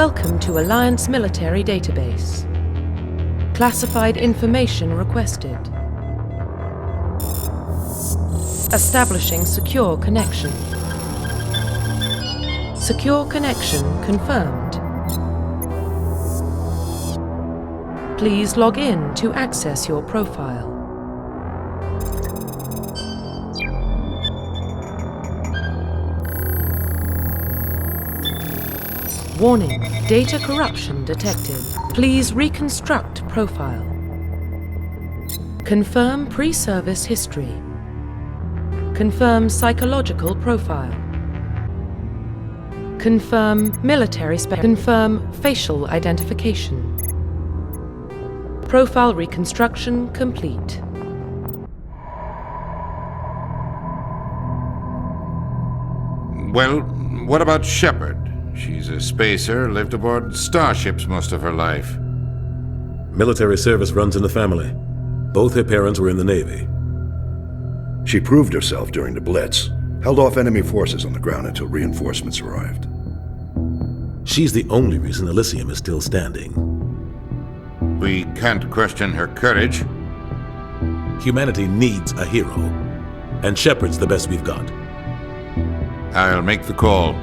Welcome to Alliance Military Database. Classified information requested. Establishing secure connection. Secure connection confirmed. Please log in to access your profile. Warning, data corruption detected. Please reconstruct profile. Confirm pre-service history. Confirm psychological profile. Confirm military spec. Confirm facial identification. Profile reconstruction complete. Well, what about Shepard? She's a spacer, lived aboard starships most of her life. Military service runs in the family. Both her parents were in the Navy. She proved herself during the Blitz, held off enemy forces on the ground until reinforcements arrived. She's the only reason Elysium is still standing. We can't question her courage. Humanity needs a hero, and Shepard's the best we've got. I'll make the call.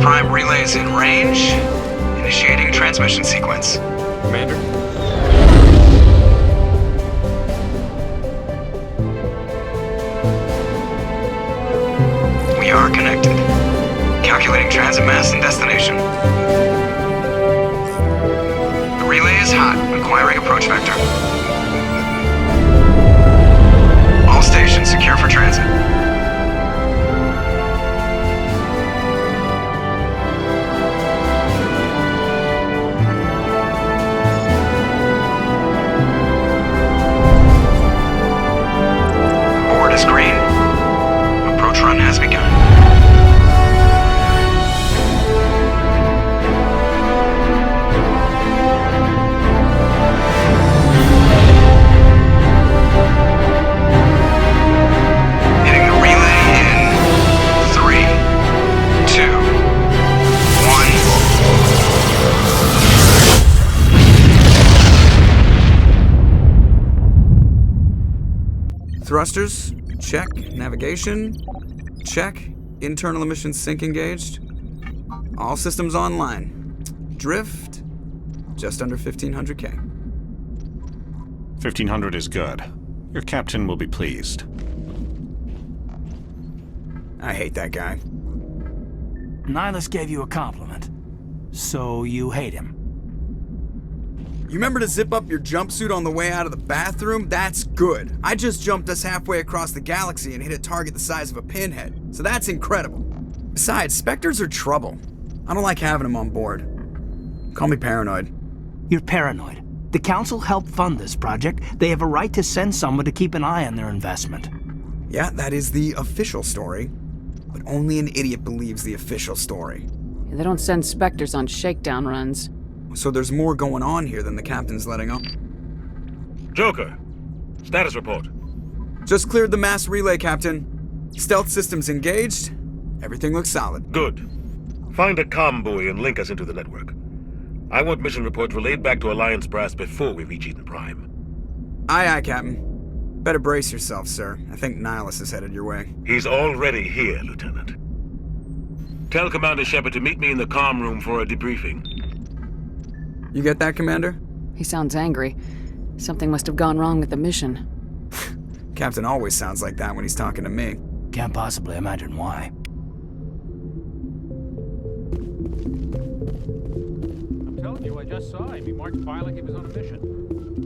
Prime relay is in range. Initiating transmission sequence. Commander? We are connected. Calculating transit mass and destination. The relay is hot. Acquiring approach vector. All stations secure for transit. Green. Approach run has begun. Hitting the relay in 3, 2, 1. Thrusters. Check. Navigation. Check. Internal emissions sync engaged. All systems online. Drift. Just under 1500K. 1500 is good. Your captain will be pleased. I hate that guy. Nihilus gave you a compliment. So you hate him. You remember to zip up your jumpsuit on the way out of the bathroom? That's good. I just jumped us halfway across the galaxy and hit a target the size of a pinhead. So that's incredible. Besides, Spectres are trouble. I don't like having them on board. Call me paranoid. You're paranoid. The Council helped fund this project. They have a right to send someone to keep an eye on their investment. Yeah, that is the official story. But only an idiot believes the official story. They don't send Spectres on shakedown runs. So there's more going on here than the captain's letting on. Joker, status report. Just cleared the mass relay, Captain. Stealth systems engaged. Everything looks solid. Good. Find a comm buoy and link us into the network. I want mission reports relayed back to Alliance Brass before we reach Eden Prime. Aye, aye, Captain. Better brace yourself, sir. I think Nihilus is headed your way. He's already here, Lieutenant. Tell Commander Shepard to meet me in the comm room for a debriefing. You get that, Commander? He sounds angry. Something must have gone wrong with the mission. Captain always sounds like that when he's talking to me. Can't possibly imagine why. I'm telling you, I just saw him. He marched by like he was on a mission.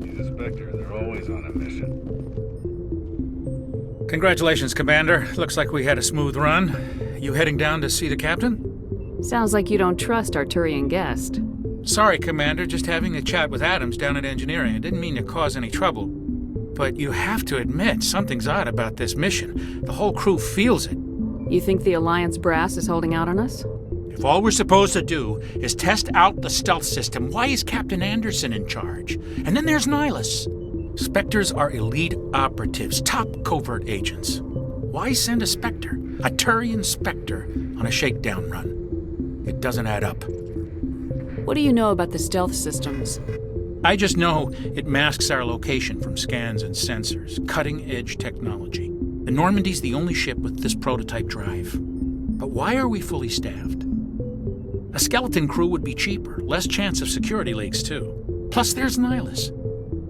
He's a Spectre. They're always on a mission. Congratulations, Commander. Looks like we had a smooth run. You heading down to see the captain? Sounds like you don't trust our Turian guest. Sorry, Commander. Just having a chat with Adams down at engineering. I didn't mean to cause any trouble. But you have to admit, something's odd about this mission. The whole crew feels it. You think the Alliance brass is holding out on us? If all we're supposed to do is test out the stealth system, why is Captain Anderson in charge? And then there's Nihilus. Spectres are elite operatives, top covert agents. Why send a Spectre, a Turian Spectre, on a shakedown run? It doesn't add up. What do you know about the stealth systems? I just know it masks our location from scans and sensors, cutting-edge technology. The Normandy's the only ship with this prototype drive. But why are we fully staffed? A skeleton crew would be cheaper, less chance of security leaks too. Plus there's Nihilus.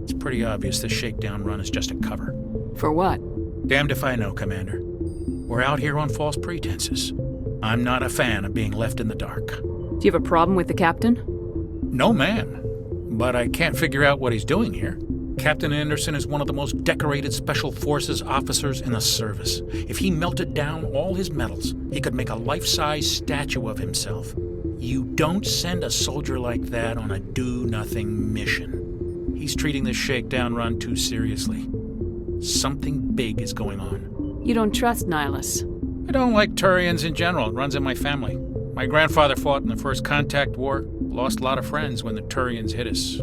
It's pretty obvious this shakedown run is just a cover. For what? Damned if I know, Commander. We're out here on false pretenses. I'm not a fan of being left in the dark. Do you have a problem with the captain? No, man. But I can't figure out what he's doing here. Captain Anderson is one of the most decorated Special Forces officers in the service. If he melted down all his medals, he could make a life-size statue of himself. You don't send a soldier like that on a do-nothing mission. He's treating this shakedown run too seriously. Something big is going on. You don't trust Nihilus? I don't like Turians in general. It runs in my family. My grandfather fought in the First Contact War. Lost a lot of friends when the Turians hit us.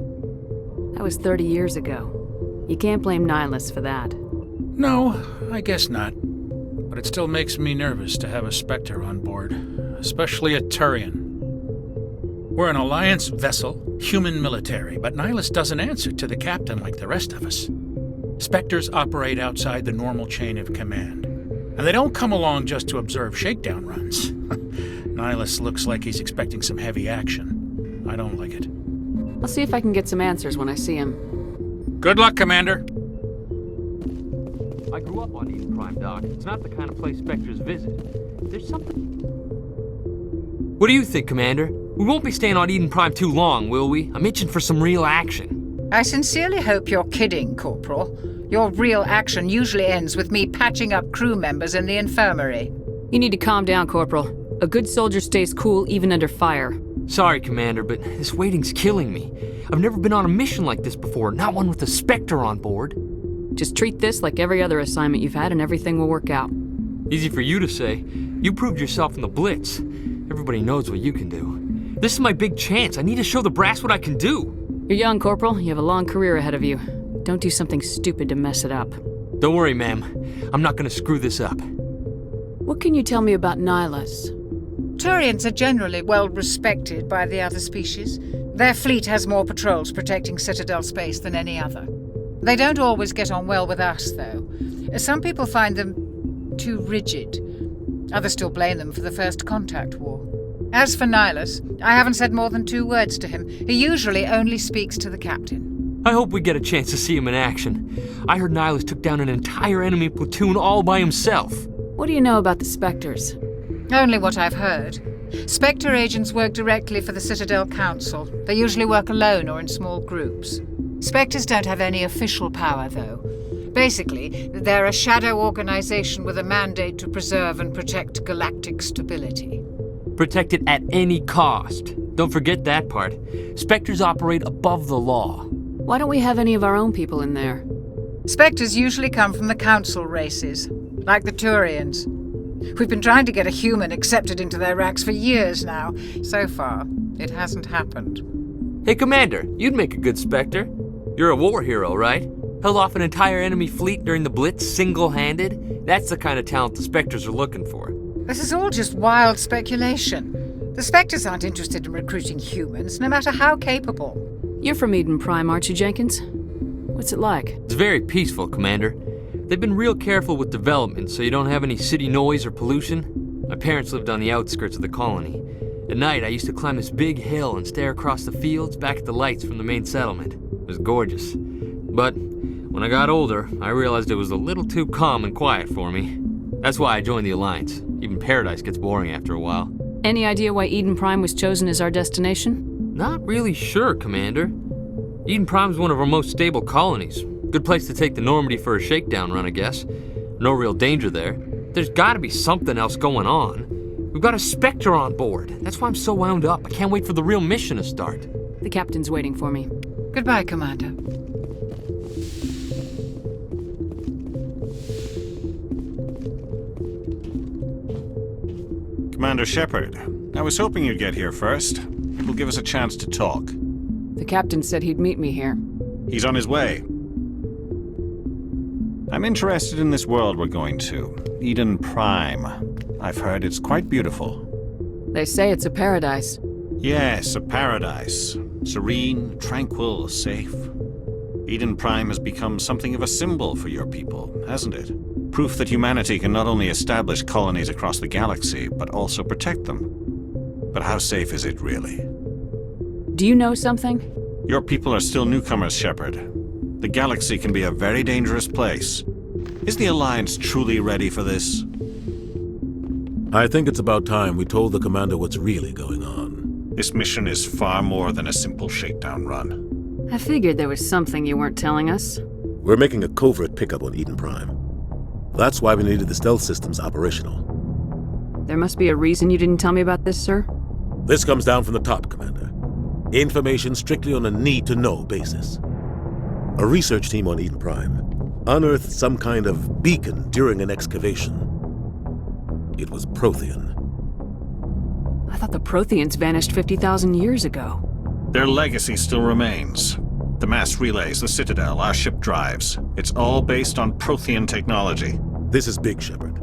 That was 30 years ago. You can't blame Nihilus for that. No, I guess not. But it still makes me nervous to have a Spectre on board, especially a Turian. We're an Alliance vessel, human military, but Nihilus doesn't answer to the captain like the rest of us. Spectres operate outside the normal chain of command, and they don't come along just to observe shakedown runs. Nihilus looks like he's expecting some heavy action. I don't like it. I'll see if I can get some answers when I see him. Good luck, Commander. I grew up on Eden Prime, Doc. It's not the kind of place Spectres visit. There's something... What do you think, Commander? We won't be staying on Eden Prime too long, will we? I'm itching for some real action. I sincerely hope you're kidding, Corporal. Your real action usually ends with me patching up crew members in the infirmary. You need to calm down, Corporal. A good soldier stays cool even under fire. Sorry, Commander, but this waiting's killing me. I've never been on a mission like this before, not one with a Spectre on board. Just treat this like every other assignment you've had and everything will work out. Easy for you to say. You proved yourself in the Blitz. Everybody knows what you can do. This is my big chance. I need to show the brass what I can do. You're young, Corporal. You have a long career ahead of you. Don't do something stupid to mess it up. Don't worry, ma'am. I'm not gonna screw this up. What can you tell me about Nihilus? Turians are generally well respected by the other species. Their fleet has more patrols protecting Citadel space than any other. They don't always get on well with us, though. Some people find them too rigid. Others still blame them for the First Contact War. As for Nihilus, I haven't said more than 2 words to him. He usually only speaks to the captain. I hope we get a chance to see him in action. I heard Nihilus took down an entire enemy platoon all by himself. What do you know about the Spectres? Only what I've heard. Spectre agents work directly for the Citadel Council. They usually work alone or in small groups. Spectres don't have any official power, though. Basically, they're a shadow organization with a mandate to preserve and protect galactic stability. Protect it at any cost. Don't forget that part. Spectres operate above the law. Why don't we have any of our own people in there? Spectres usually come from the Council races, like the Turians. We've been trying to get a human accepted into their ranks for years now. So far, it hasn't happened. Hey, Commander, you'd make a good Spectre. You're a war hero, right? Held off an entire enemy fleet during the Blitz single-handed? That's the kind of talent the Spectres are looking for. This is all just wild speculation. The Spectres aren't interested in recruiting humans, no matter how capable. You're from Eden Prime, aren't you, Jenkins? What's it like? It's very peaceful, Commander. They've been real careful with development, so you don't have any city noise or pollution. My parents lived on the outskirts of the colony. At night, I used to climb this big hill and stare across the fields back at the lights from the main settlement. It was gorgeous. But when I got older, I realized it was a little too calm and quiet for me. That's why I joined the Alliance. Even Paradise gets boring after a while. Any idea why Eden Prime was chosen as our destination? Not really sure, Commander. Eden Prime's one of our most stable colonies. Good place to take the Normandy for a shakedown run, I guess. No real danger there. There's gotta be something else going on. We've got a Spectre on board. That's why I'm so wound up. I can't wait for the real mission to start. The captain's waiting for me. Goodbye, Commander. Commander Shepard, I was hoping you'd get here first. It will give us a chance to talk. The captain said he'd meet me here. He's on his way. I'm interested in this world we're going to, Eden Prime. I've heard it's quite beautiful. They say it's a paradise. Yes, a paradise. Serene, tranquil, safe. Eden Prime has become something of a symbol for your people, hasn't it? Proof that humanity can not only establish colonies across the galaxy, but also protect them. But how safe is it really? Do you know something? Your people are still newcomers, Shepard. The galaxy can be a very dangerous place. Is the Alliance truly ready for this? I think it's about time we told the commander what's really going on. This mission is far more than a simple shakedown run. I figured there was something you weren't telling us. We're making a covert pickup on Eden Prime. That's why we needed the stealth systems operational. There must be a reason you didn't tell me about this, sir? This comes down from the top, Commander. Information strictly on a need-to-know basis. A research team on Eden Prime unearthed some kind of beacon during an excavation. It was Prothean. I thought the Protheans vanished 50,000 years ago. Their legacy still remains. The mass relays, the Citadel, our ship drives. It's all based on Prothean technology. This is big, Shepard.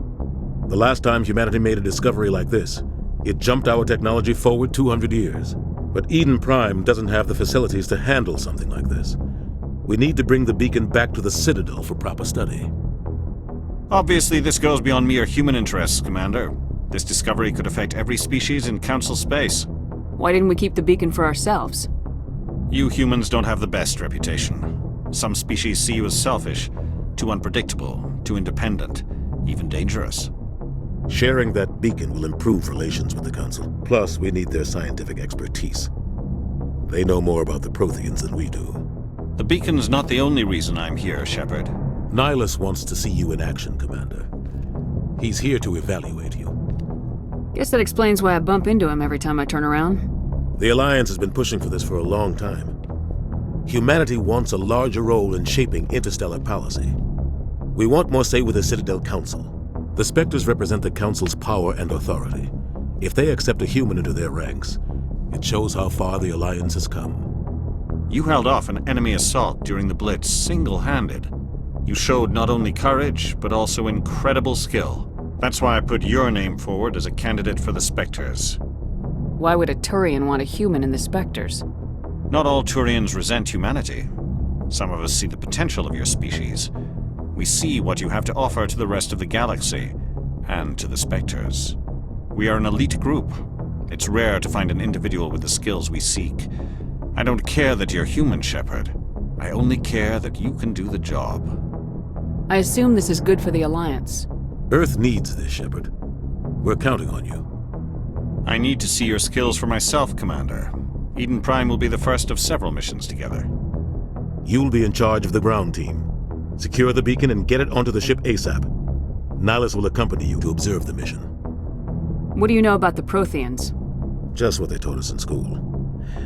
The last time humanity made a discovery like this, it jumped our technology forward 200 years. But Eden Prime doesn't have the facilities to handle something like this. We need to bring the beacon back to the Citadel for proper study. Obviously, this goes beyond mere human interests, Commander. This discovery could affect every species in Council space. Why didn't we keep the beacon for ourselves? You humans don't have the best reputation. Some species see you as selfish, too unpredictable, too independent, even dangerous. Sharing that beacon will improve relations with the Council. Plus, we need their scientific expertise. They know more about the Protheans than we do. The beacon's not the only reason I'm here, Shepard. Nihilus wants to see you in action, Commander. He's here to evaluate you. Guess that explains why I bump into him every time I turn around. The Alliance has been pushing for this for a long time. Humanity wants a larger role in shaping interstellar policy. We want more say with the Citadel Council. The Spectres represent the Council's power and authority. If they accept a human into their ranks, it shows how far the Alliance has come. You held off an enemy assault during the Blitz single-handed. You showed not only courage, but also incredible skill. That's why I put your name forward as a candidate for the Spectres. Why would a Turian want a human in the Spectres? Not all Turians resent humanity. Some of us see the potential of your species. We see what you have to offer to the rest of the galaxy, and to the Spectres. We are an elite group. It's rare to find an individual with the skills we seek. I don't care that you're human, Shepard. I only care that you can do the job. I assume this is good for the Alliance. Earth needs this, Shepard. We're counting on you. I need to see your skills for myself, Commander. Eden Prime will be the first of several missions together. You'll be in charge of the ground team. Secure the beacon and get it onto the ship ASAP. Nihilus will accompany you to observe the mission. What do you know about the Protheans? Just what they taught us in school.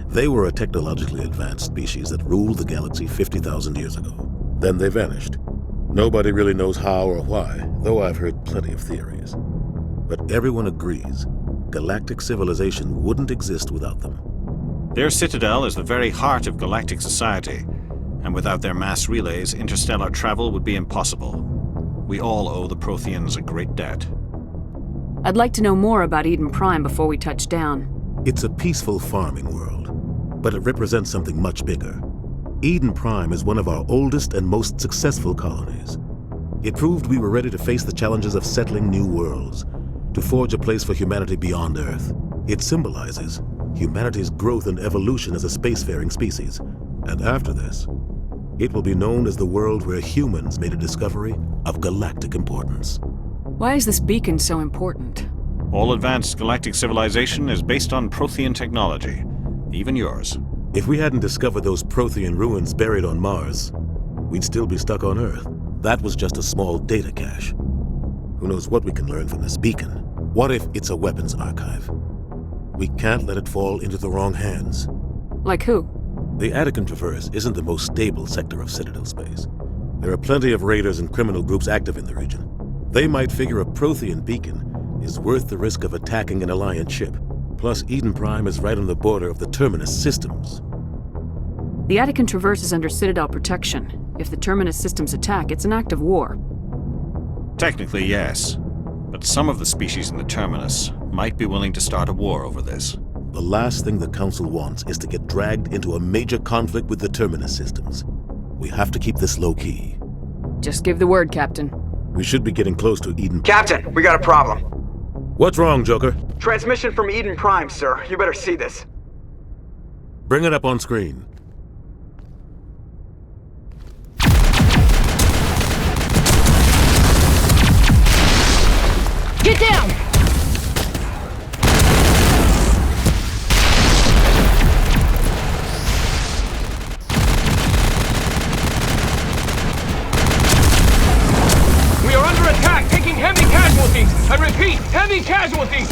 They were a technologically advanced species that ruled the galaxy 50,000 years ago. Then they vanished. Nobody really knows how or why, though I've heard plenty of theories. But everyone agrees, galactic civilization wouldn't exist without them. Their citadel is the very heart of galactic society, and without their mass relays, interstellar travel would be impossible. We all owe the Protheans a great debt. I'd like to know more about Eden Prime before we touch down. It's a peaceful farming world, but it represents something much bigger. Eden Prime is one of our oldest and most successful colonies. It proved we were ready to face the challenges of settling new worlds, to forge a place for humanity beyond Earth. It symbolizes humanity's growth and evolution as a spacefaring species. And after this, it will be known as the world where humans made a discovery of galactic importance. Why is this beacon so important? All advanced galactic civilization is based on Prothean technology, even yours. If we hadn't discovered those Prothean ruins buried on Mars, we'd still be stuck on Earth. That was just a small data cache. Who knows what we can learn from this beacon? What if it's a weapons archive? We can't let it fall into the wrong hands. Like who? The Attican Traverse isn't the most stable sector of Citadel space. There are plenty of raiders and criminal groups active in the region. They might figure a Prothean beacon is worth the risk of attacking an Alliance ship. Plus, Eden Prime is right on the border of the Terminus systems. The Attican Traverse is under Citadel protection. If the Terminus systems attack, it's an act of war. Technically, yes. But some of the species in the Terminus might be willing to start a war over this. The last thing the Council wants is to get dragged into a major conflict with the Terminus systems. We have to keep this low-key. Just give the word, Captain. We should be getting close to Eden. Captain, we got a problem. What's wrong, Joker? Transmission from Eden Prime, sir. You better see this. Bring it up on screen. Get down! We are under attack, taking heavy casualties. I repeat, heavy casualties.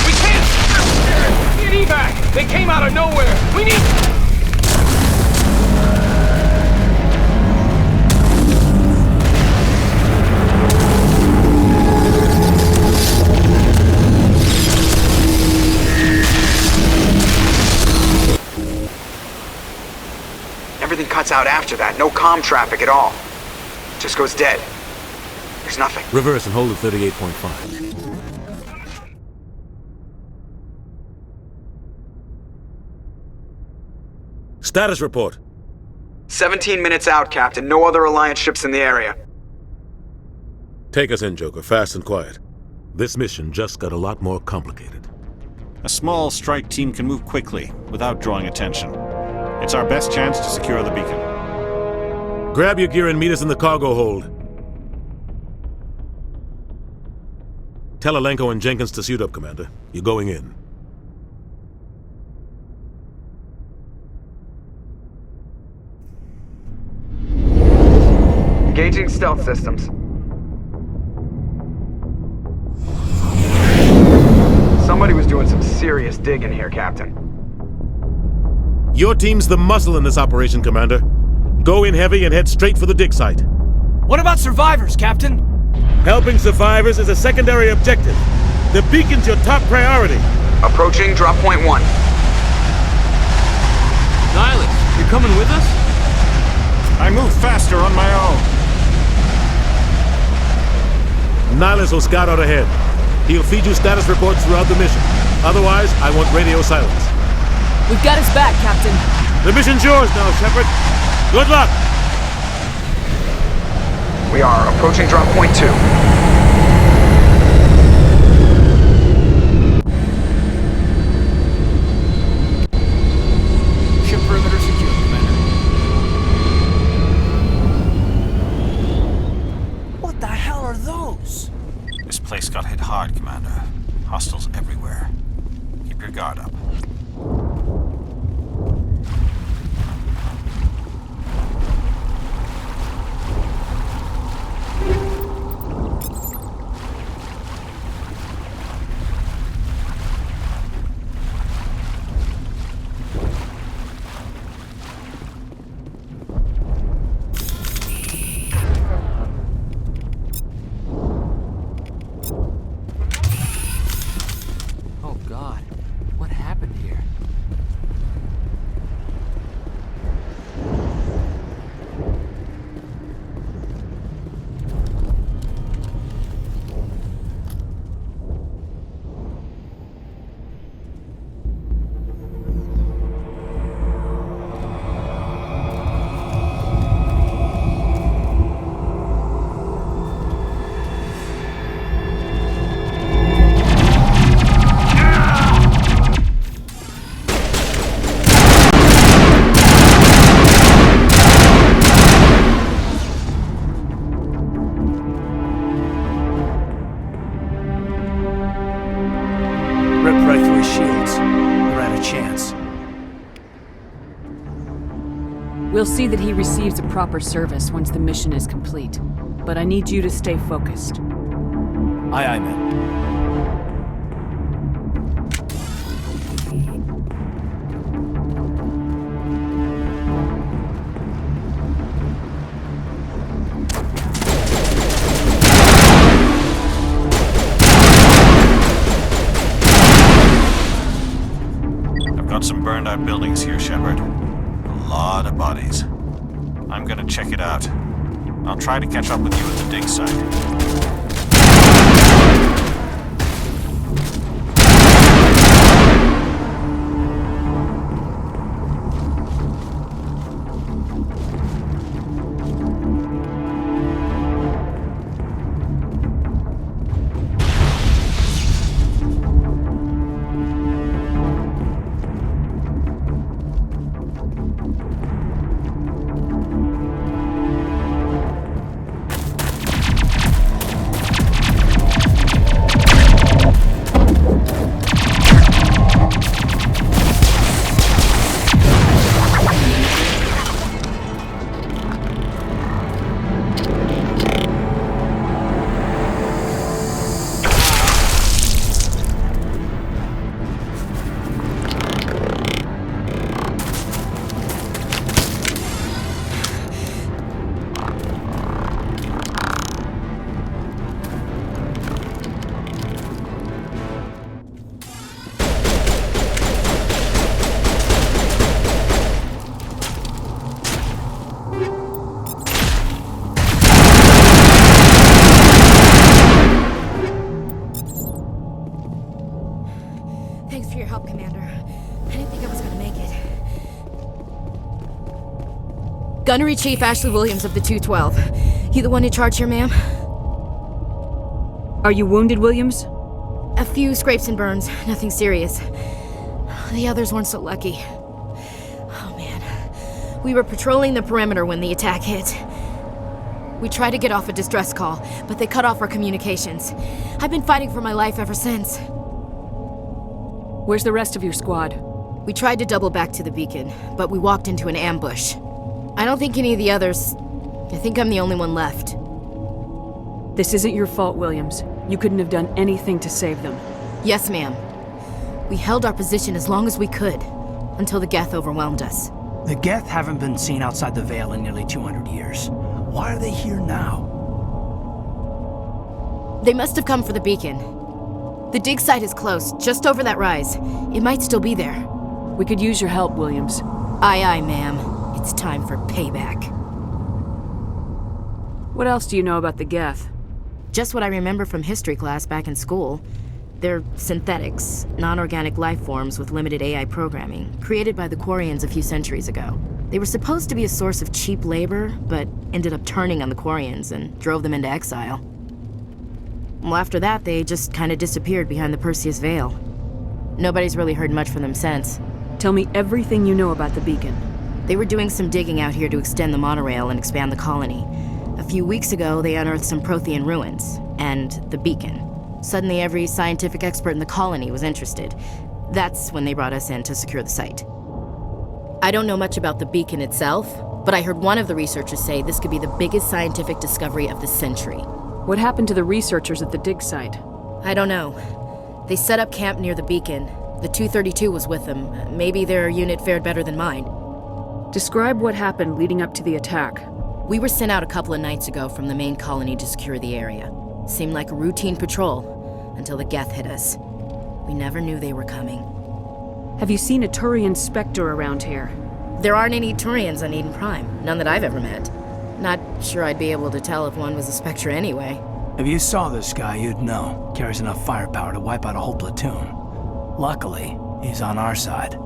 We can't get evac. They came out of nowhere. We need... Everything cuts out after that. No comm traffic at all. Just goes dead. There's nothing. Reverse and hold at 38.5. Status report. 17 minutes out, Captain. No other Alliance ships in the area. Take us in, Joker, fast and quiet. This mission just got a lot more complicated. A small strike team can move quickly, without drawing attention. It's our best chance to secure the beacon. Grab your gear and meet us in the cargo hold. Tell Alenko and Jenkins to suit up, Commander. You're going in. Engaging stealth systems. Somebody was doing some serious digging here, Captain. Your team's the muscle in this operation, Commander. Go in heavy and head straight for the dig site. What about survivors, Captain? Helping survivors is a secondary objective. The beacon's your top priority. Approaching drop point 1. Nihilus, you're coming with us? I move faster on my own. Nihilus will scout out ahead. He'll feed you status reports throughout the mission. Otherwise, I want radio silence. We've got his back, Captain. The mission's yours now, Shepard. Good luck! We are approaching drop point 2. Ship perimeter secure, Commander. What the hell are those? This place got hit hard, Commander. Hostiles everywhere. Keep your guard up. Oh God, what happened here? Ripped right through his shields. We're out of chance. We'll see that he receives a proper service once the mission is complete. But I need you to stay focused. Aye, aye, ma'am. I've got some burned out buildings here, Shepard. A lot of bodies. I'm gonna check it out. I'll try to catch up with you at the dig site. Thanks for your help, Commander. I didn't think I was gonna make it. Gunnery Chief Ashley Williams of the 212. You the one in charge here, ma'am? Are you wounded, Williams? A few scrapes and burns, nothing serious. The others weren't so lucky. Oh man. We were patrolling the perimeter when the attack hit. We tried to get off a distress call, but they cut off our communications. I've been fighting for my life ever since. Where's the rest of your squad? We tried to double back to the beacon, but we walked into an ambush. I don't think any of the others... I think I'm the only one left. This isn't your fault, Williams. You couldn't have done anything to save them. Yes, ma'am. We held our position as long as we could, until the Geth overwhelmed us. The Geth haven't been seen outside the Veil in nearly 200 years. Why are they here now? They must have come for the beacon. The dig site is close, just over that rise. It might still be there. We could use your help, Williams. Aye, aye, ma'am. It's time for payback. What else do you know about the Geth? Just what I remember from history class back in school. They're synthetics, non-organic life forms with limited AI programming, created by the Quarians a few centuries ago. They were supposed to be a source of cheap labor, but ended up turning on the Quarians and drove them into exile. Well, after that, they just kind of disappeared behind the Perseus Veil. Nobody's really heard much from them since. Tell me everything you know about the beacon. They were doing some digging out here to extend the monorail and expand the colony. A few weeks ago, they unearthed some Prothean ruins, and the beacon. Suddenly, every scientific expert in the colony was interested. That's when they brought us in to secure the site. I don't know much about the beacon itself, but I heard one of the researchers say this could be the biggest scientific discovery of the century. What happened to the researchers at the dig site? I don't know. They set up camp near the beacon. The 232 was with them. Maybe their unit fared better than mine. Describe what happened leading up to the attack. We were sent out a couple of nights ago from the main colony to secure the area. Seemed like a routine patrol, until the Geth hit us. We never knew they were coming. Have you seen a Turian Spectre around here? There aren't any Turians on Eden Prime. None that I've ever met. Not sure I'd be able to tell if one was a Spectre anyway. If you saw this guy, you'd know. Carries enough firepower to wipe out a whole platoon. Luckily, he's on our side.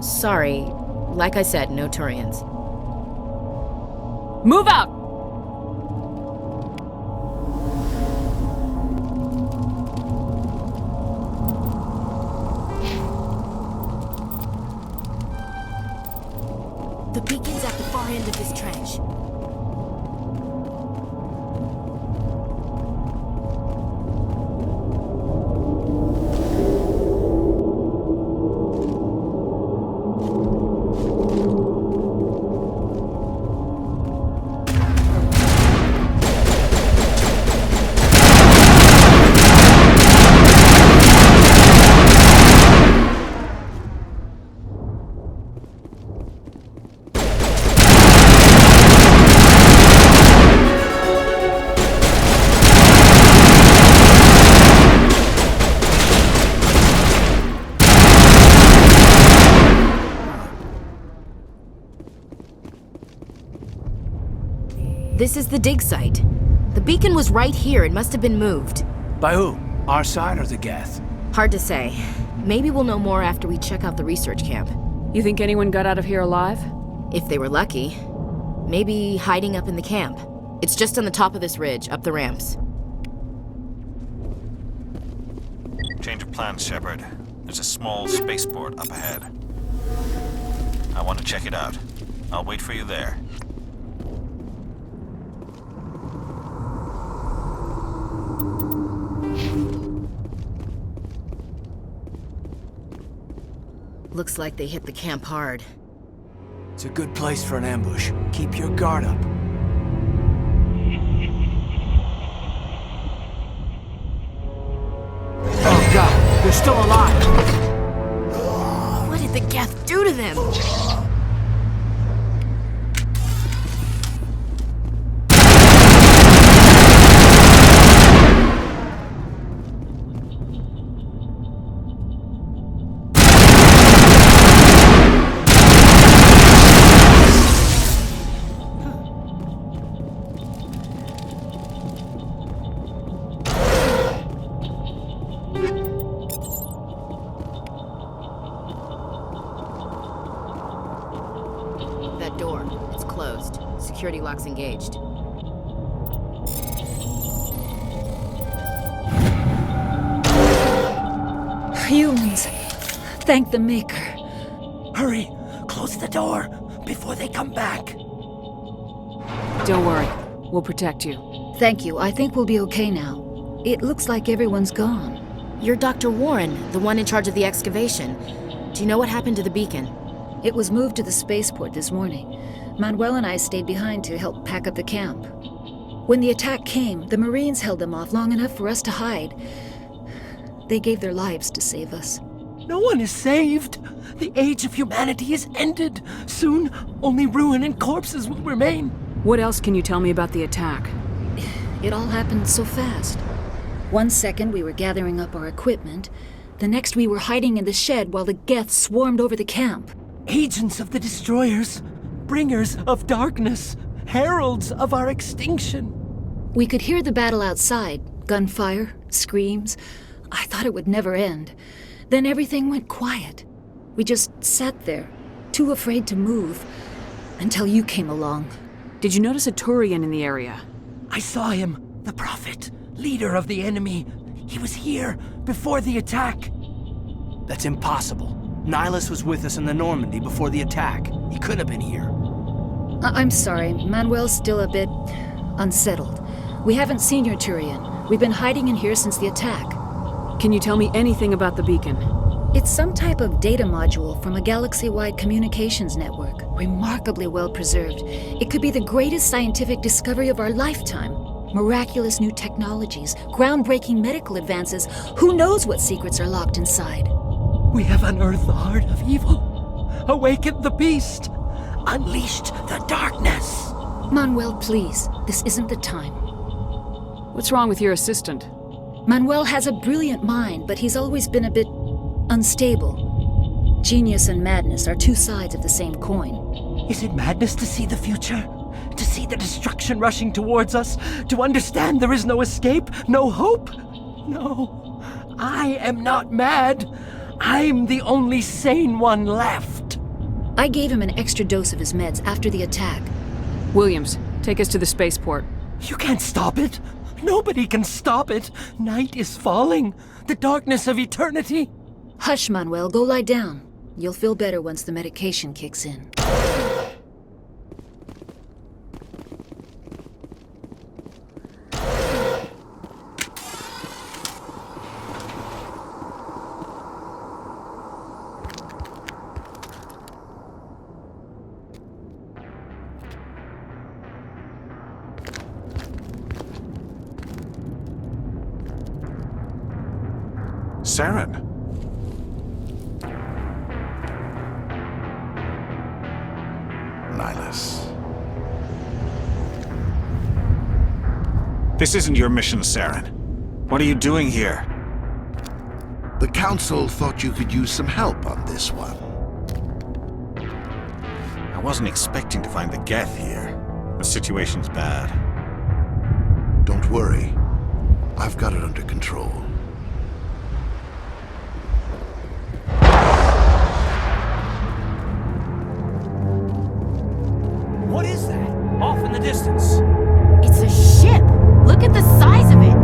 Sorry. Like I said, no Turians. Move out! The beacon's at the far end of this trench. This is the dig site. The beacon was right here. It must have been moved. By who? Our side or the Geth? Hard to say. Maybe we'll know more after we check out the research camp. You think anyone got out of here alive? If they were lucky. Maybe hiding up in the camp. It's just on the top of this ridge, up the ramps. Change of plans, Shepard. There's a small spaceport up ahead. I want to check it out. I'll wait for you there. Looks like they hit the camp hard. It's a good place for an ambush. Keep your guard up. Oh god, they're still alive! What did the Geth do to them? That door, it's closed. Security lock's engaged. Humans. Thank the Maker. Hurry! Close the door before they come back. Don't worry. We'll protect you. Thank you. I think we'll be okay now. It looks like everyone's gone. You're Dr. Warren, the one in charge of the excavation. Do you know what happened to the beacon? It was moved to the spaceport this morning. Manuel and I stayed behind to help pack up the camp. When the attack came, the Marines held them off long enough for us to hide. They gave their lives to save us. No one is saved. The age of humanity is ended. Soon, only ruin and corpses will remain. What else can you tell me about the attack? It all happened so fast. 1 second we were gathering up our equipment. The next we were hiding in the shed while the Geth swarmed over the camp. Agents of the destroyers, bringers of darkness, heralds of our extinction. We could hear the battle outside. Gunfire, screams. I thought it would never end. Then everything went quiet. We just sat there, too afraid to move, until you came along. Did you notice a Turian in the area? I saw him, the Prophet, leader of the enemy. He was here before the attack. That's impossible. Nihilus was with us in the Normandy before the attack. He couldn't have been here. I'm sorry, Manuel's still a bit unsettled. We haven't seen your Turian. We've been hiding in here since the attack. Can you tell me anything about the beacon? It's some type of data module from a galaxy-wide communications network. Remarkably well preserved. It could be the greatest scientific discovery of our lifetime. Miraculous new technologies, groundbreaking medical advances. Who knows what secrets are locked inside? We have unearthed the heart of evil, awakened the beast, unleashed the darkness. Manuel, please, this isn't the time. What's wrong with your assistant? Manuel has a brilliant mind, but he's always been a bit unstable. Genius and madness are two sides of the same coin. Is it madness to see the future? To see the destruction rushing towards us? To understand there is no escape? No hope? No, I am not mad. I'm the only sane one left. I gave him an extra dose of his meds after the attack. Williams, take us to the spaceport. You can't stop it. Nobody can stop it. Night is falling. The darkness of eternity. Hush, Manuel. Go lie down. You'll feel better once the medication kicks in. Saren. Nihilus. This isn't your mission, Saren. What are you doing here? The Council thought you could use some help on this one. I wasn't expecting to find the Geth here. The situation's bad. Don't worry. I've got it under control. What is that? Off in the distance. It's a ship! Look at the size of it!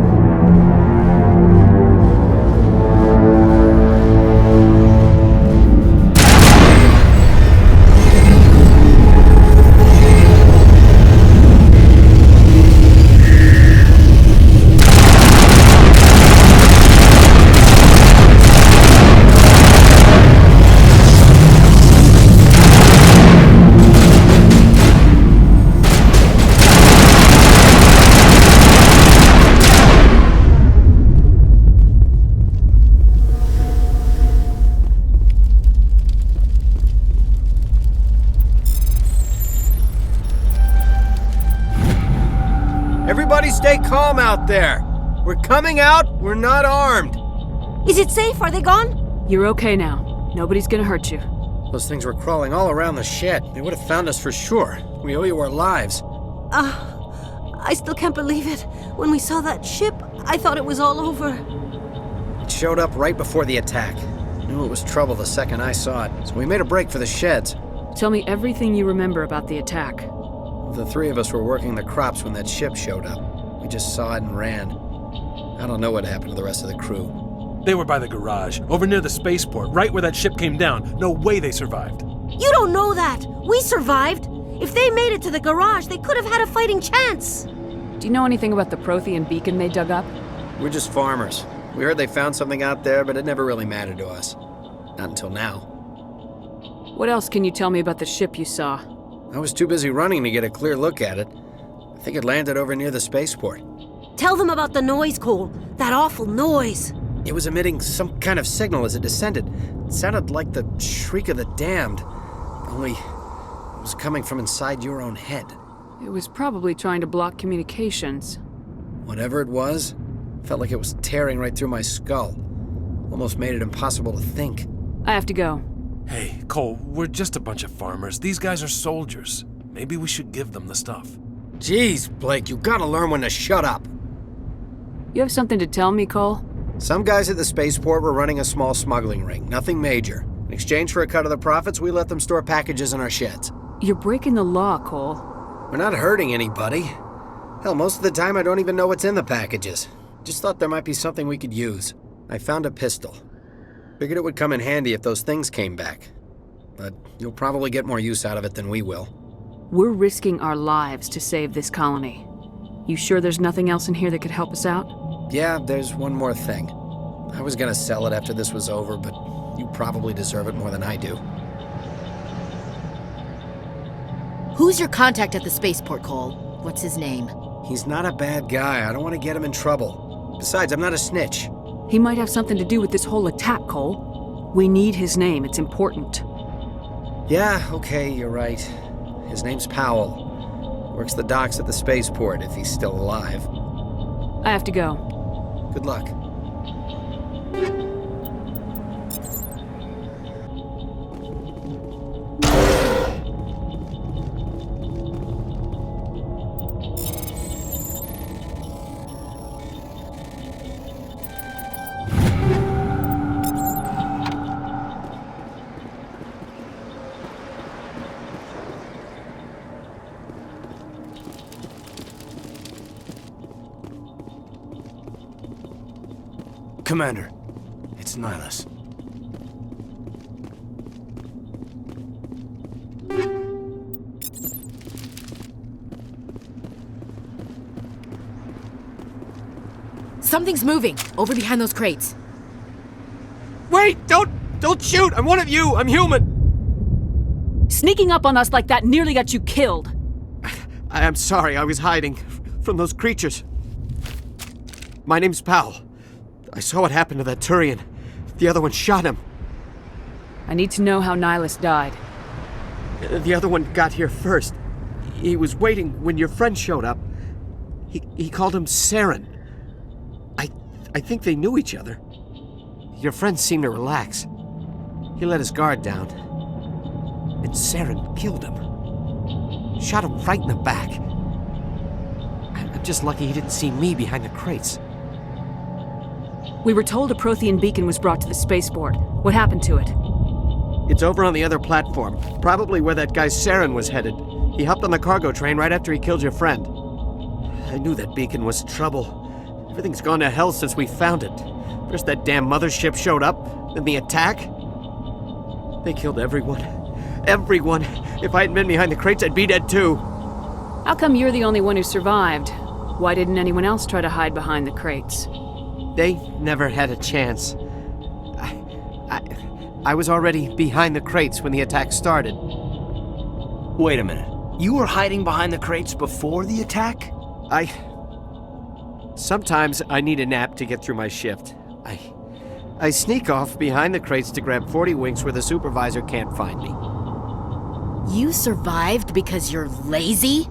Everybody stay calm out there. We're coming out, we're not armed. Is it safe? Are they gone? You're okay now. Nobody's gonna hurt you. Those things were crawling all around the shed. They would have found us for sure. We owe you our lives. I still can't believe it. When we saw that ship, I thought it was all over. It showed up right before the attack. Knew it was trouble the second I saw it, so we made a break for the sheds. Tell me everything you remember about the attack. The three of us were working the crops when that ship showed up. We just saw it and ran. I don't know what happened to the rest of the crew. They were by the garage, over near the spaceport, right where that ship came down. No way they survived. You don't know that. We survived. If they made it to the garage, they could have had a fighting chance. Do you know anything about the Prothean beacon they dug up? We're just farmers. We heard they found something out there, but it never really mattered to us. Not until now. What else can you tell me about the ship you saw? I was too busy running to get a clear look at it. I think it landed over near the spaceport. Tell them about the noise, Cole. That awful noise. It was emitting some kind of signal as it descended. It sounded like the shriek of the damned. Only it was coming from inside your own head. It was probably trying to block communications. Whatever it was, felt like it was tearing right through my skull. Almost made it impossible to think. I have to go. Hey, Cole, we're just a bunch of farmers. These guys are soldiers. Maybe we should give them the stuff. Jeez, Blake, you gotta learn when to shut up. You have something to tell me, Cole? Some guys at the spaceport were running a small smuggling ring, nothing major. In exchange for a cut of the profits, we let them store packages in our sheds. You're breaking the law, Cole. We're not hurting anybody. Hell, most of the time I don't even know what's in the packages. Just thought there might be something we could use. I found a pistol. Figured it would come in handy if those things came back. But you'll probably get more use out of it than we will. We're risking our lives to save this colony. You sure there's nothing else in here that could help us out? Yeah, there's one more thing. I was gonna sell it after this was over, but you probably deserve it more than I do. Who's your contact at the spaceport, Cole? What's his name? He's not a bad guy. I don't want to get him in trouble. Besides, I'm not a snitch. He might have something to do with this whole attack, Cole. We need his name. It's important. Yeah, okay, you're right. His name's Powell. Works the docks at the spaceport, if he's still alive. I have to go. Good luck. Commander, it's Nihilus. Something's moving, over behind those crates. Wait! Don't shoot! I'm one of you! I'm human! Sneaking up on us like that nearly got you killed. I'm sorry, I was hiding from those creatures. My name's Powell. I saw what happened to that Turian. The other one shot him. I need to know how Nihilus died. The other one got here first. He was waiting when your friend showed up. He called him Saren. I think they knew each other. Your friend seemed to relax. He let his guard down. And Saren killed him. Shot him right in the back. I'm just lucky he didn't see me behind the crates. We were told a Prothean beacon was brought to the spaceport. What happened to it? It's over on the other platform, probably where that guy Saren was headed. He hopped on the cargo train right after he killed your friend. I knew that beacon was trouble. Everything's gone to hell since we found it. First that damn mothership showed up, then the attack. They killed everyone. Everyone! If I hadn't been behind the crates, I'd be dead too. How come you're the only one who survived? Why didn't anyone else try to hide behind the crates? They never had a chance. I was already behind the crates when the attack started. Wait a minute. You were hiding behind the crates before the attack? Sometimes I need a nap to get through my shift. I sneak off behind the crates to grab 40 winks where the supervisor can't find me. You survived because you're lazy?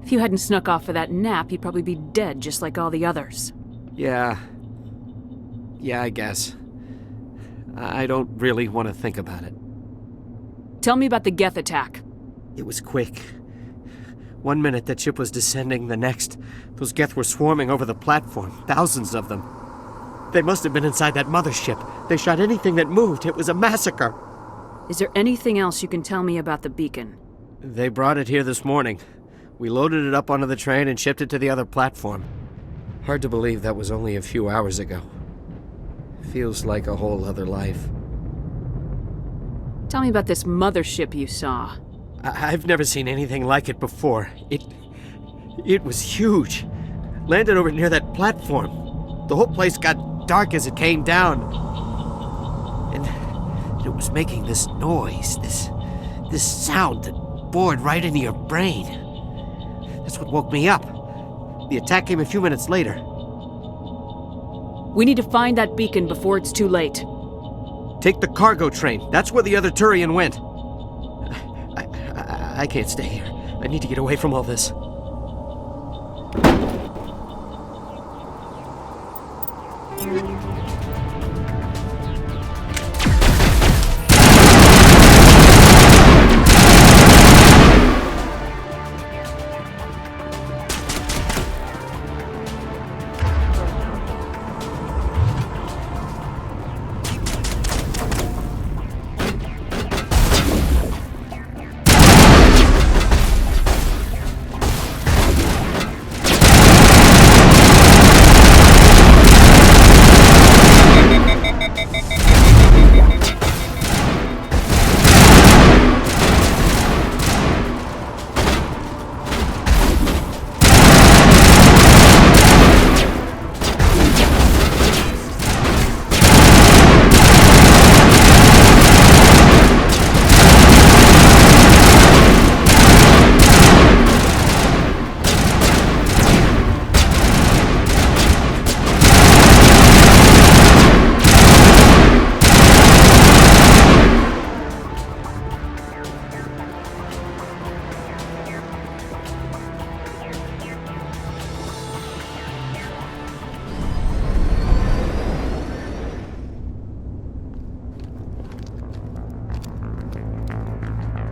If you hadn't snuck off for that nap, you'd probably be dead just like all the others. Yeah, I guess. I don't really want to think about it. Tell me about the Geth attack. It was quick. 1 minute that ship was descending, the next, those Geth were swarming over the platform, thousands of them. They must have been inside that mothership. They shot anything that moved. It was a massacre. Is there anything else you can tell me about the beacon? They brought it here this morning. We loaded it up onto the train and shipped it to the other platform. Hard to believe that was only a few hours ago. Feels like a whole other life. Tell me about this mothership you saw. I've never seen anything like it before. It was huge. Landed over near that platform. The whole place got dark as it came down. And it was making this noise, this sound that bored right into your brain. That's what woke me up. The attack came a few minutes later. We need to find that beacon before it's too late. Take the cargo train. That's where the other Turian went. I can't stay here. I need to get away from all this.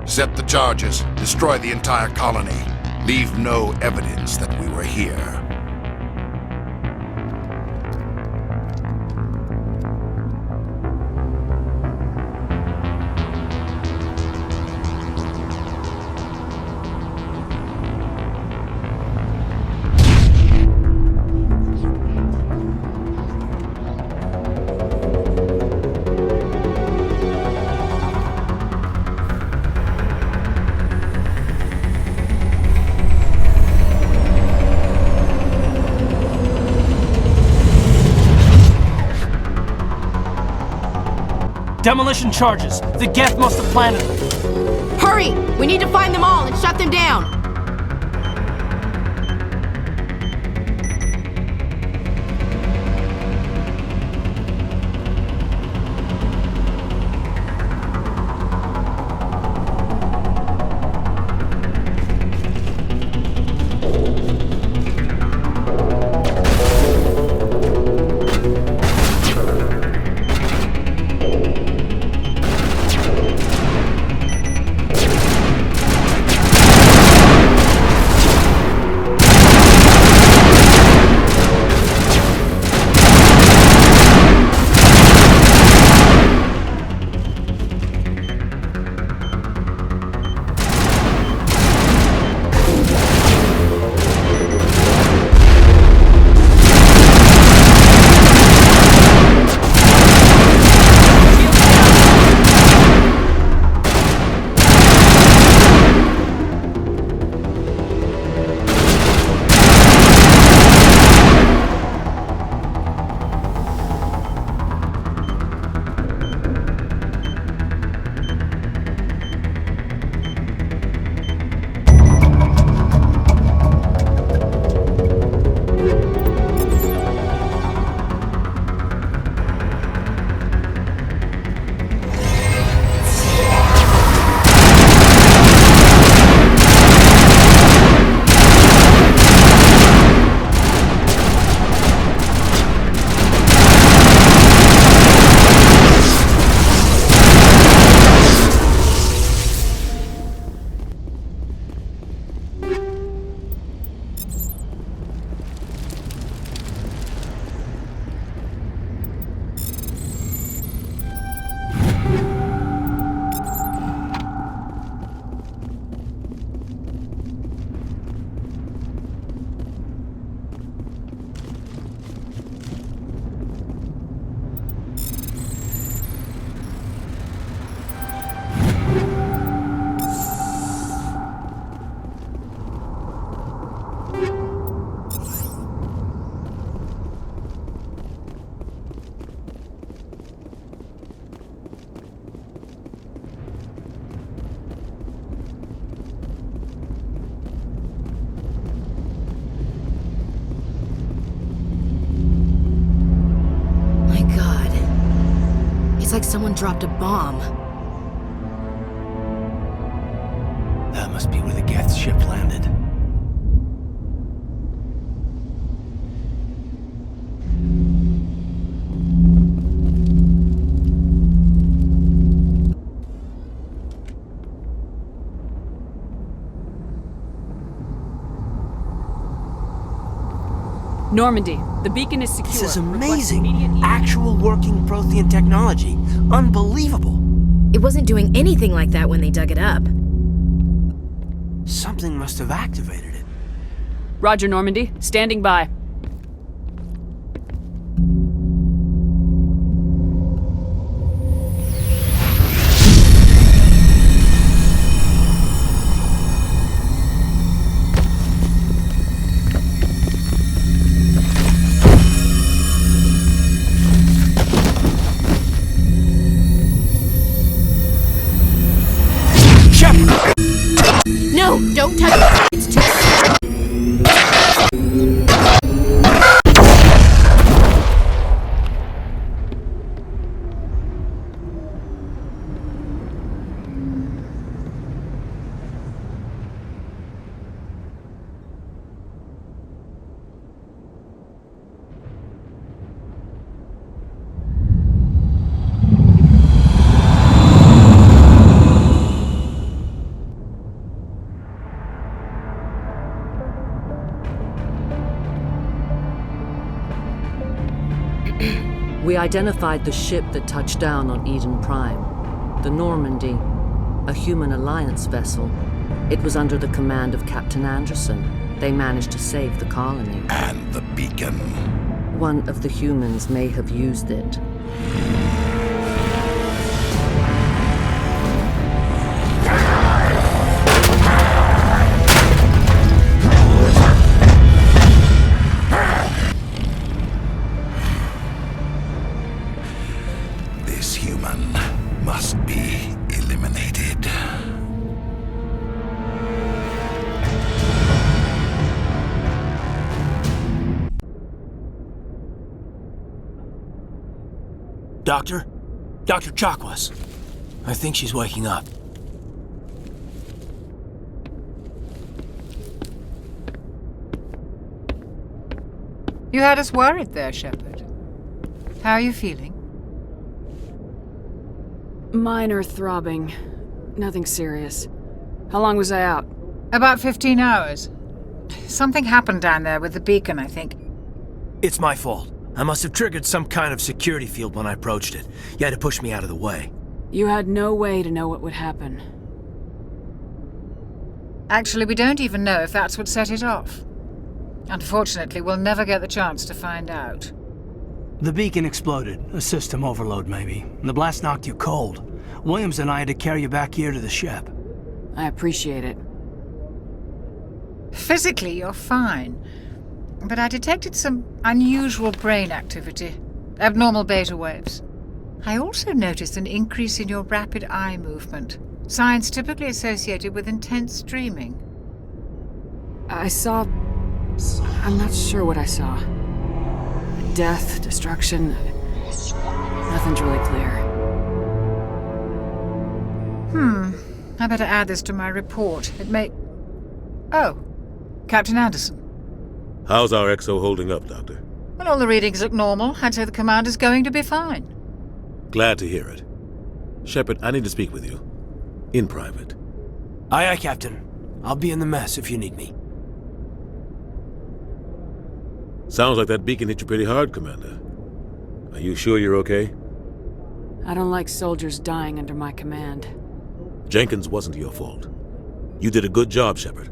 Set the charges. Destroy the entire colony. Leave no evidence that we were here. Demolition charges. The Geth must have planted them. Hurry! We need to find them all and shut them down! like someone dropped a bomb. That must be where the Geth ship landed. Normandy, the beacon is secure. This is amazing. Actual working Prothean technology. Unbelievable. It wasn't doing anything like that when they dug it up. Something must have activated it. Roger, Normandy. Standing by. No, don't touch it. It's too... We identified the ship that touched down on Eden Prime, the Normandy, a human alliance vessel. It was under the command of Captain Anderson. They managed to save the colony. And the beacon. One of the humans may have used it. Must be eliminated. Doctor? Dr. Chakwas. I think she's waking up. You had us worried there, Shepard. How are you feeling? Minor throbbing. Nothing serious. How long was I out? About 15 hours. Something happened down there with the beacon, I think. It's my fault. I must have triggered some kind of security field when I approached it. You had to push me out of the way. You had no way to know what would happen. Actually, we don't even know if that's what set it off. Unfortunately, we'll never get the chance to find out. The beacon exploded. A system overload, maybe. The blast knocked you cold. Williams and I had to carry you back here to the ship. I appreciate it. Physically, you're fine. But I detected some unusual brain activity. Abnormal beta waves. I also noticed an increase in your rapid eye movement. Signs typically associated with intense dreaming. I saw... I'm not sure what I saw. Death, destruction... Nothing's really clear. I better add this to my report. It may... Oh, Captain Anderson. How's our XO holding up, Doctor? Well, all the readings look normal. I'd say the commander's going to be fine. Glad to hear it. Shepard, I need to speak with you. In private. Aye, aye, Captain. I'll be in the mess if you need me. Sounds like that beacon hit you pretty hard, Commander. Are you sure you're okay? I don't like soldiers dying under my command. Jenkins wasn't your fault. You did a good job, Shepard.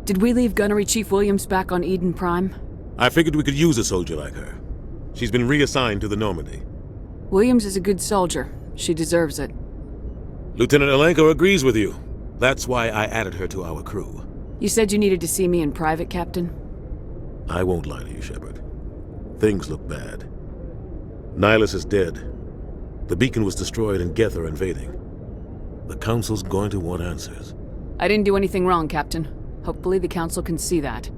Did we leave Gunnery Chief Williams back on Eden Prime? I figured we could use a soldier like her. She's been reassigned to the Normandy. Williams is a good soldier. She deserves it. Lieutenant Alenko agrees with you. That's why I added her to our crew. You said you needed to see me in private, Captain? I won't lie to you, Shepard. Things look bad. Nihilus is dead. The beacon was destroyed and Geth are invading. The Council's going to want answers. I didn't do anything wrong, Captain. Hopefully the Council can see that.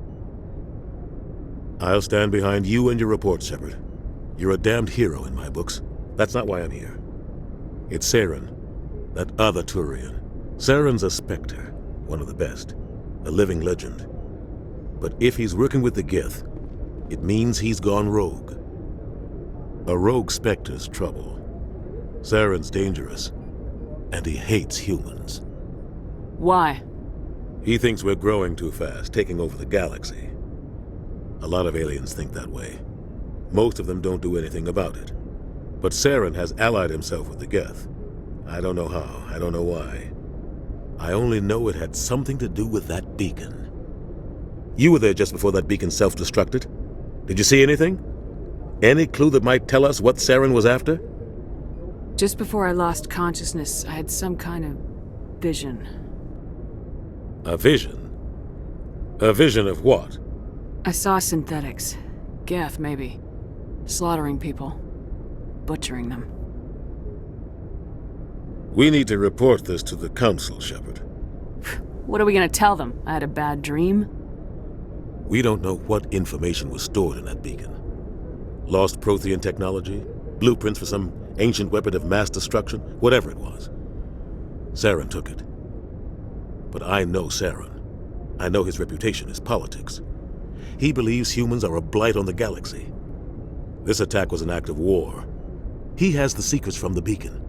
I'll stand behind you and your report, Shepard. You're a damned hero in my books. That's not why I'm here. It's Saren, that other Turian. Saren's a Spectre, one of the best, a living legend. But if he's working with the Gith, it means he's gone rogue. A rogue Spectre's trouble. Saren's dangerous, and he hates humans. Why? He thinks we're growing too fast, taking over the galaxy. A lot of aliens think that way. Most of them don't do anything about it. But Saren has allied himself with the Geth. I don't know how, I don't know why. I only know it had something to do with that beacon. You were there just before that beacon self-destructed. Did you see anything? Any clue that might tell us what Saren was after? Just before I lost consciousness, I had some kind of vision. A vision? A vision of what? I saw synthetics. Geth, maybe. Slaughtering people. Butchering them. We need to report this to the Council, Shepard. What are we gonna tell them? I had a bad dream? We don't know what information was stored in that beacon. Lost Prothean technology? Blueprints for some ancient weapon of mass destruction? Whatever it was. Saren took it. But I know Saren. I know his reputation is politics. He believes humans are a blight on the galaxy. This attack was an act of war. He has the secrets from the beacon.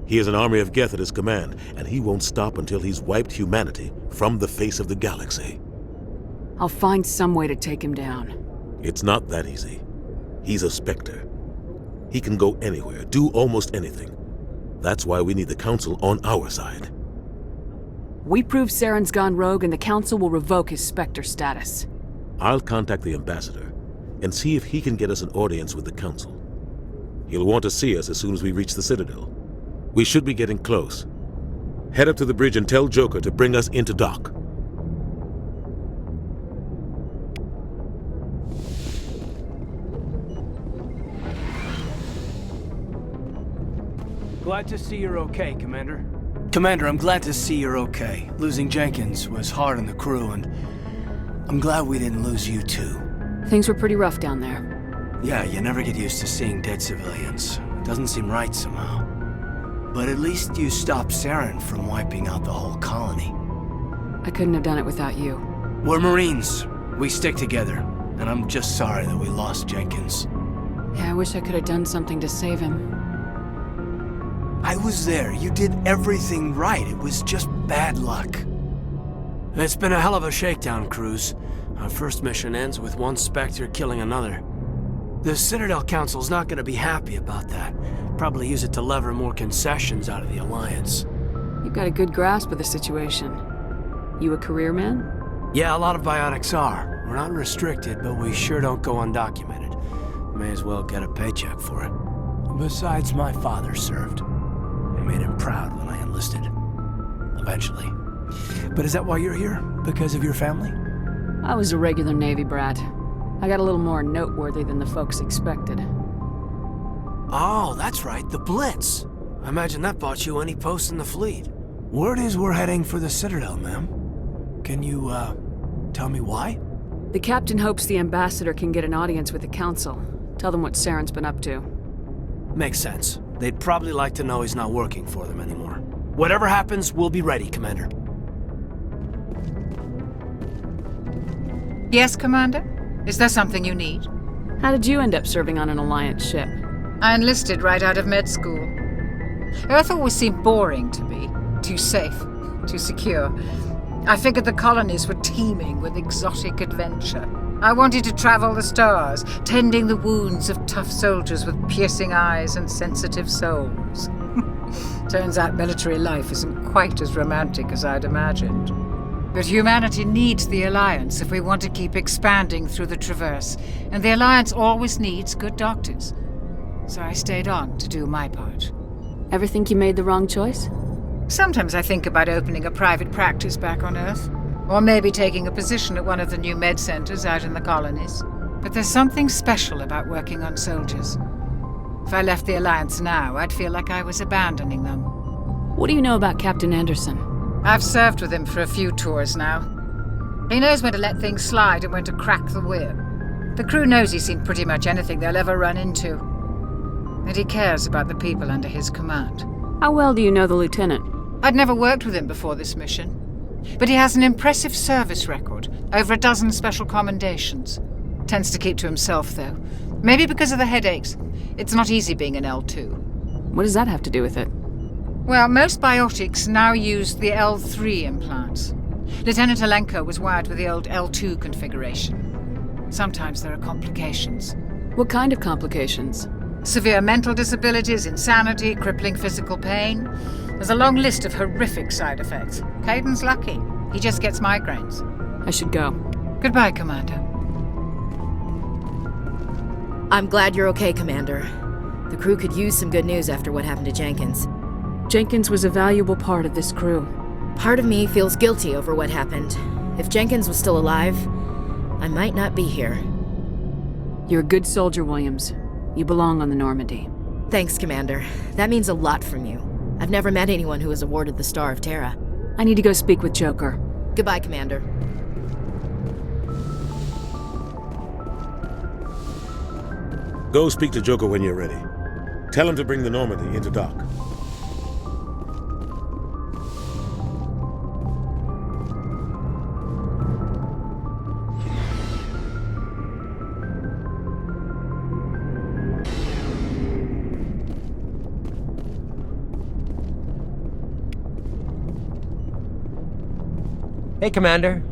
He has an army of Geth at his command, and he won't stop until he's wiped humanity from the face of the galaxy. I'll find some way to take him down. It's not that easy. He's a Spectre. He can go anywhere, do almost anything. That's why we need the Council on our side. We prove Saren's gone rogue and the Council will revoke his Spectre status. I'll contact the Ambassador and see if he can get us an audience with the Council. He'll want to see us as soon as we reach the Citadel. We should be getting close. Head up to the bridge and tell Joker to bring us into dock. Glad to see you're okay, Commander. Commander, I'm glad to see you're okay. Losing Jenkins was hard on the crew, and I'm glad we didn't lose you too. Things were pretty rough down there. Yeah, you never get used to seeing dead civilians. Doesn't seem right somehow. But at least you stopped Saren from wiping out the whole colony. I couldn't have done it without you. We're Marines. We stick together. And I'm just sorry that we lost Jenkins. Yeah, I wish I could have done something to save him. I was there. You did everything right. It was just bad luck. It's been a hell of a shakedown, Cruz. Our first mission ends with one Spectre killing another. The Citadel Council's not going to be happy about that. Probably use it to lever more concessions out of the Alliance. You've got a good grasp of the situation. You a career man? Yeah, a lot of biotics are. We're not restricted, but we sure don't go undocumented. May as well get a paycheck for it. Besides, my father served. I made him proud when I enlisted. Eventually. But is that why you're here? Because of your family? I was a regular Navy brat. I got a little more noteworthy than the folks expected. Oh, that's right, the Blitz. I imagine that bought you any post in the fleet. Word is we're heading for the Citadel, ma'am. Can you, tell me why? The captain hopes the Ambassador can get an audience with the Council. Tell them what Saren's been up to. Makes sense. They'd probably like to know he's not working for them anymore. Whatever happens, we'll be ready, Commander. Yes, Commander? Is there something you need? How did you end up serving on an Alliance ship? I enlisted right out of med school. Earth always seemed boring to me. Too safe, too secure. I figured the colonies were teeming with exotic adventure. I wanted to travel the stars, tending the wounds of tough soldiers with piercing eyes and sensitive souls. Turns out military life isn't quite as romantic as I'd imagined. But humanity needs the Alliance if we want to keep expanding through the Traverse, and the Alliance always needs good doctors. So I stayed on to do my part. Ever think you made the wrong choice? Sometimes I think about opening a private practice back on Earth. Or maybe taking a position at one of the new med centers out in the colonies. But there's something special about working on soldiers. If I left the Alliance now, I'd feel like I was abandoning them. What do you know about Captain Anderson? I've served with him for a few tours now. He knows when to let things slide and when to crack the whip. The crew knows he's seen pretty much anything they'll ever run into. And he cares about the people under his command. How well do you know the lieutenant? I'd never worked with him before this mission. But he has an impressive service record, over a dozen special commendations. Tends to keep to himself, though. Maybe because of the headaches. It's not easy being an L2. What does that have to do with it? Well, most biotics now use the L3 implants. Lieutenant Alenko was wired with the old L2 configuration. Sometimes there are complications. What kind of complications? Severe mental disabilities, insanity, crippling physical pain. There's a long list of horrific side effects. Caden's lucky. He just gets migraines. I should go. Goodbye, Commander. I'm glad you're okay, Commander. The crew could use some good news after what happened to Jenkins. Jenkins was a valuable part of this crew. Part of me feels guilty over what happened. If Jenkins was still alive, I might not be here. You're a good soldier, Williams. You belong on the Normandy. Thanks, Commander. That means a lot from you. I've never met anyone who was awarded the Star of Terra. I need to go speak with Joker. Goodbye, Commander. Go speak to Joker when you're ready. Tell him to bring the Normandy into dock. Hey, Commander.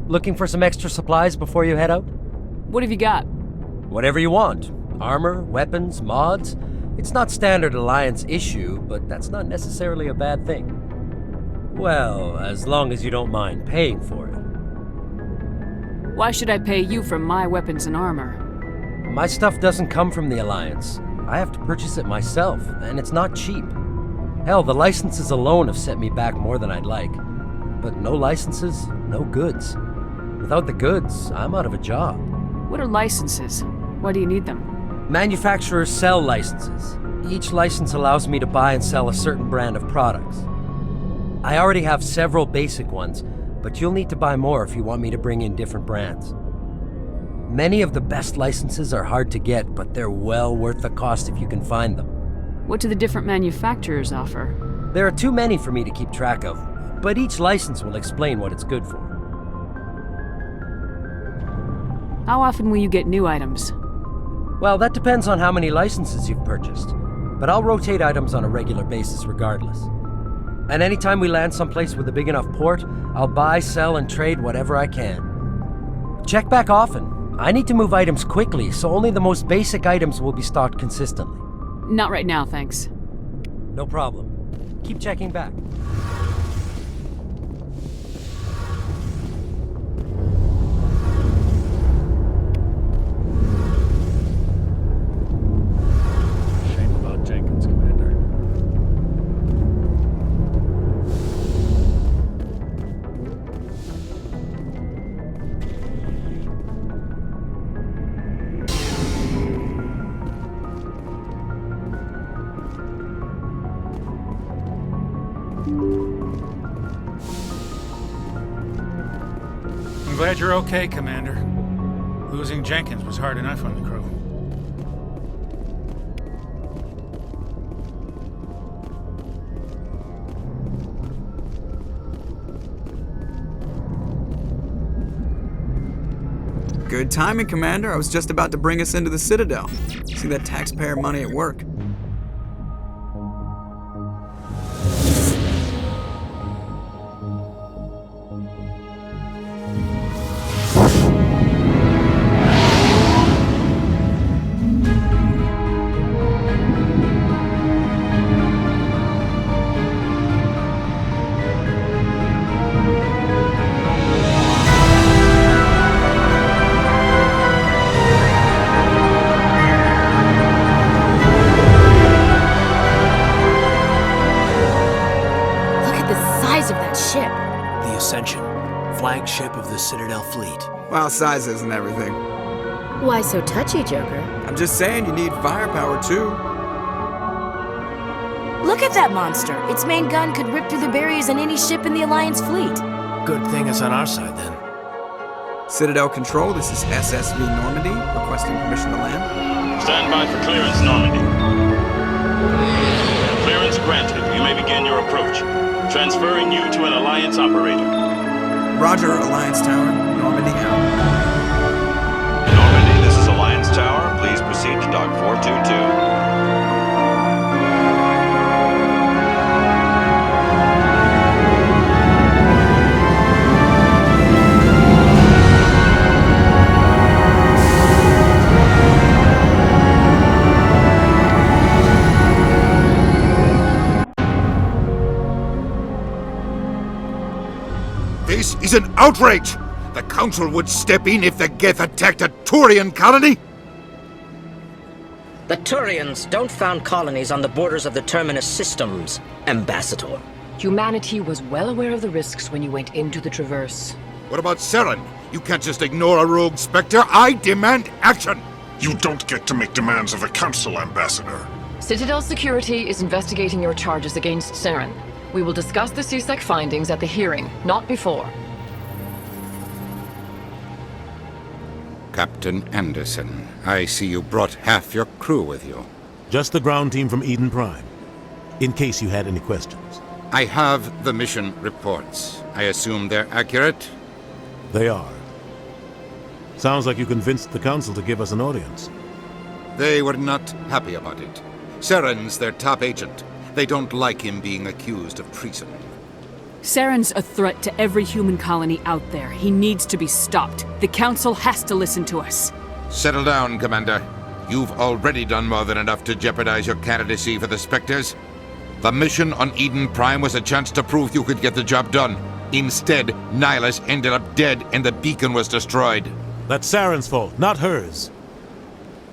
Looking for some extra supplies before you head out? What have you got? Whatever you want. Armor, weapons, mods. It's not standard Alliance issue, but that's not necessarily a bad thing. Well, as long as you don't mind paying for it. Why should I pay you for my weapons and armor? My stuff doesn't come from the Alliance. I have to purchase it myself, and it's not cheap. Hell, the licenses alone have set me back more than I'd like. But no licenses, no goods. Without the goods, I'm out of a job. What are licenses? Why do you need them? Manufacturers sell licenses. Each license allows me to buy and sell a certain brand of products. I already have several basic ones, but you'll need to buy more if you want me to bring in different brands. Many of the best licenses are hard to get, but they're well worth the cost if you can find them. What do the different manufacturers offer? There are too many for me to keep track of, but each license will explain what it's good for. How often will you get new items? Well, that depends on how many licenses you've purchased, but I'll rotate items on a regular basis regardless. And anytime we land someplace with a big enough port, I'll buy, sell, and trade whatever I can. Check back often. I need to move items quickly, so only the most basic items will be stocked consistently. Not right now, thanks. No problem. Keep checking back. Shame about Jenkins, Commander. I'm glad you're okay, Commander. Losing Jenkins was hard enough on the crew. Good timing, Commander. I was just about to bring us into the Citadel. See that taxpayer money at work. Flagship of the Citadel fleet. Well, size isn't everything. Why so touchy, Joker? I'm just saying you need firepower, too. Look at that monster! Its main gun could rip through the barriers in any ship in the Alliance fleet. Good thing it's on our side, then. Citadel Control, this is SSV Normandy, requesting permission to land. Stand by for clearance, Normandy. Clearance Clearance granted. You may begin your approach. Transferring you to an Alliance operator. Roger, Alliance Tower. Normandy out. Normandy, this is Alliance Tower. Please proceed to Dock 422. This is an outrage! The Council would step in if the Geth attacked a Turian colony? The Turians don't found colonies on the borders of the Terminus systems, Ambassador. Humanity was well aware of the risks when you went into the Traverse. What about Saren? You can't just ignore a rogue Spectre. I demand action! You don't get to make demands of the Council, Ambassador. Citadel Security is investigating your charges against Saren. We will discuss the CSEC findings at the hearing, not before. Captain Anderson, I see you brought half your crew with you. Just the ground team from Eden Prime, in case you had any questions. I have the mission reports. I assume they're accurate? They are. Sounds like you convinced the Council to give us an audience. They were not happy about it. Saren's their top agent. They don't like him being accused of treason. Saren's a threat to every human colony out there. He needs to be stopped. The Council has to listen to us. Settle down, Commander. You've already done more than enough to jeopardize your candidacy for the Spectres. The mission on Eden Prime was a chance to prove you could get the job done. Instead, Nihilus ended up dead and the beacon was destroyed. That's Saren's fault, not hers.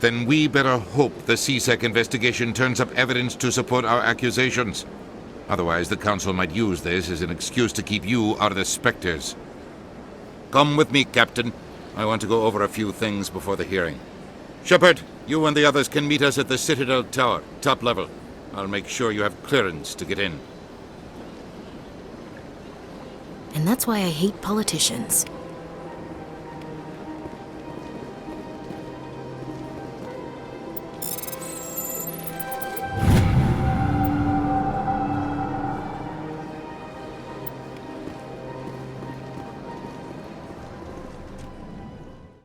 Then we better hope the CSEC investigation turns up evidence to support our accusations. Otherwise, the Council might use this as an excuse to keep you out of the Spectres. Come with me, Captain. I want to go over a few things before the hearing. Shepard, you and the others can meet us at the Citadel Tower, top level. I'll make sure you have clearance to get in. And that's why I hate politicians.